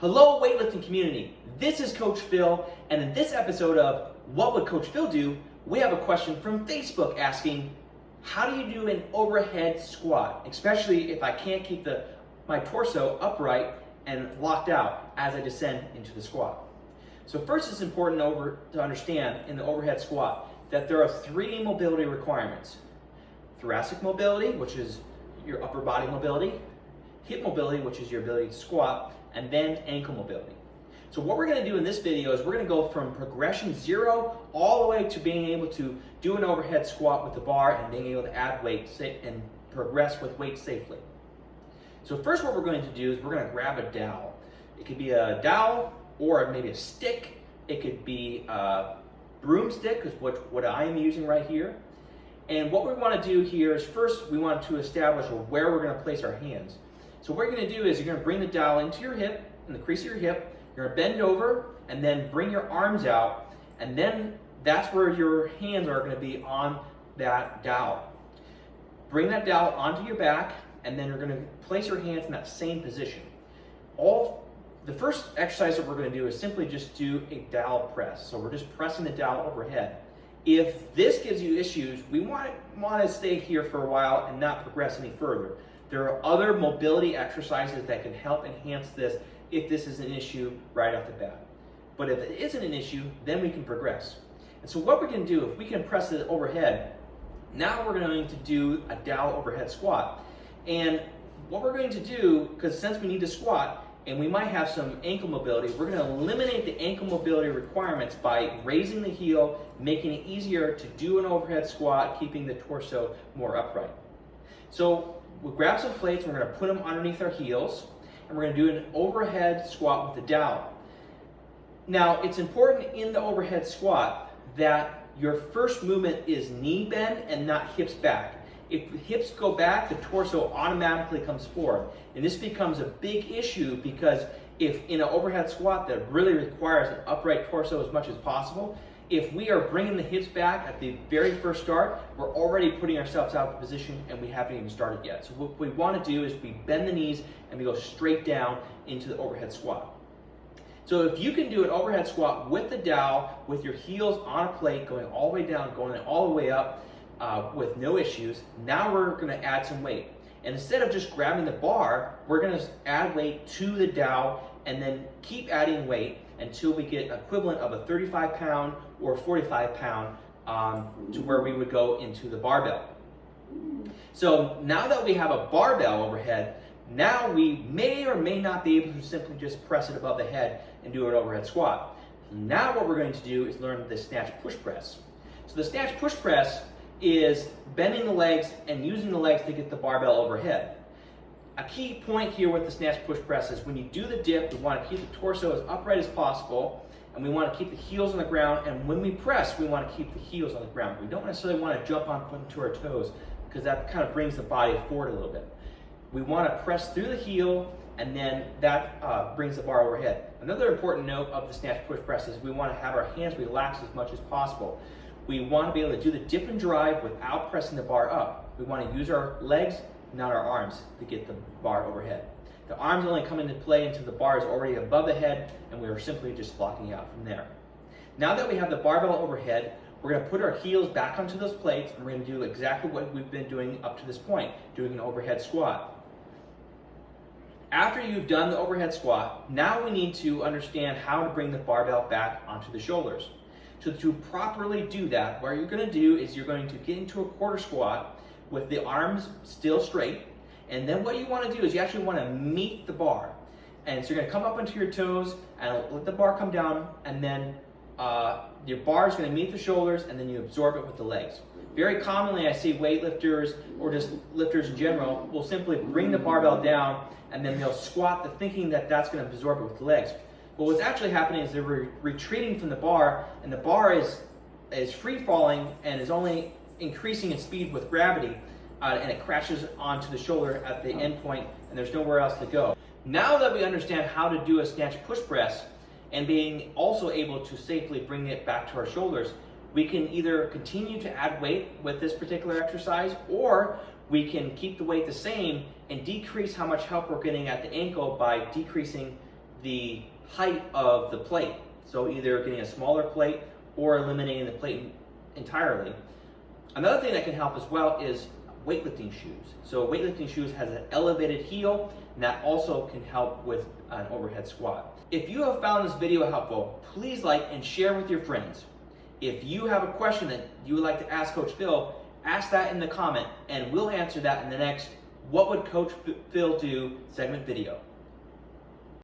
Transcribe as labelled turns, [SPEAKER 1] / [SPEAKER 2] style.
[SPEAKER 1] Hello weightlifting community, this is Coach Phil, and in this episode of What Would Coach Phil Do? We have a question from Facebook asking, how do you do an overhead squat, especially if I can't keep my torso upright and locked out as I descend into the squat? So first, it's important to understand in the overhead squat that there are three mobility requirements. Thoracic mobility, which is your upper body mobility, hip mobility, which is your ability to squat, and then ankle mobility. So what we're going to do in this video is we're going to go from progression 0 all the way to being able to do an overhead squat with the bar and being able to add weight and progress with weight safely. So first what we're going to do is we're going to grab a dowel. It could be a dowel or maybe a stick. It could be a broomstick, is what I am using right here. And what we want to do here is first we want to establish where we're going to place our hands. So what you're going to do is you're going to bring the dowel into your hip, in the crease of your hip. You're going to bend over and then bring your arms out, and then that's where your hands are going to be on that dowel. Bring that dowel onto your back, and then you're going to place your hands in that same position. The first exercise that we're going to do is simply just do a dowel press. So we're just pressing the dowel overhead. If this gives you issues, we want to stay here for a while and not progress any further. There are other mobility exercises that can help enhance this if this is an issue right off the bat. But if it isn't an issue, then we can progress. And so what we're going to do, if we can press it overhead, now we're going to do a dowel overhead squat. And what we're going to do, because since we need to squat, and we might have some ankle mobility, we're going to eliminate the ankle mobility requirements by raising the heel, making it easier to do an overhead squat, keeping the torso more upright. So we'll grab some plates, and we're going to put them underneath our heels, and we're going to do an overhead squat with the dowel. Now, it's important in the overhead squat that your first movement is knee bend and not hips back. If the hips go back, the torso automatically comes forward. And this becomes a big issue because if in an overhead squat that really requires an upright torso as much as possible, if we are bringing the hips back at the very first start, we're already putting ourselves out of position and we haven't even started yet. So what we want to do is we bend the knees and we go straight down into the overhead squat. So if you can do an overhead squat with the dowel, with your heels on a plate, going all the way down, going all the way up, with no issues, now we're going to add some weight. And instead of just grabbing the bar, we're going to add weight to the dowel and then keep adding weight until we get equivalent of a 35-pound or 45-pound to where we would go into the barbell. So now that we have a barbell overhead, now we may or may not be able to simply just press it above the head and do an overhead squat. Now what we're going to do is learn the snatch push press. So the snatch push press is bending the legs and using the legs to get the barbell overhead. A key point here with the snatch push press is when you do the dip, we want to keep the torso as upright as possible, and we want to keep the heels on the ground, and when we press, we want to keep the heels on the ground. We don't necessarily want to jump onto our toes because that kind of brings the body forward a little bit. We want to press through the heel, and then that brings the bar overhead. Another important note of the snatch push press is we want to have our hands relaxed as much as possible. We want to be able to do the dip and drive without pressing the bar up. We want to use our legs, not our arms, to get the bar overhead. The arms only come into play until the bar is already above the head, and we are simply just blocking out from there. Now that we have the barbell overhead, we're going to put our heels back onto those plates, and we're going to do exactly what we've been doing up to this point, doing an overhead squat. After you've done the overhead squat, now we need to understand how to bring the barbell back onto the shoulders. So to properly do that, what you're going to do is you're going to get into a quarter squat with the arms still straight, and then what you want to do is you actually want to meet the bar. And so you're going to come up onto your toes and let the bar come down, and then your bar is going to meet the shoulders, and then you absorb it with the legs. Very commonly I see weightlifters or just lifters in general will simply bring the barbell down and then they'll squat thinking that that's going to absorb it with the legs. But what's actually happening is they're retreating from the bar, and the bar is free falling and is only increasing in speed with gravity, and it crashes onto the shoulder at the end point, and there's nowhere else to go. Now that we understand how to do a snatch push press and being also able to safely bring it back to our shoulders, we can either continue to add weight with this particular exercise, or we can keep the weight the same and decrease how much help we're getting at the ankle by decreasing the height of the plate. So either getting a smaller plate or eliminating the plate entirely. Another thing that can help as well is weightlifting shoes. So weightlifting shoes has an elevated heel, and that also can help with an overhead squat. If you have found this video helpful, please like and share with your friends. If you have a question that you would like to ask Coach Phil, ask that in the comment, and we'll answer that in the next What Would Coach Phil Do segment video.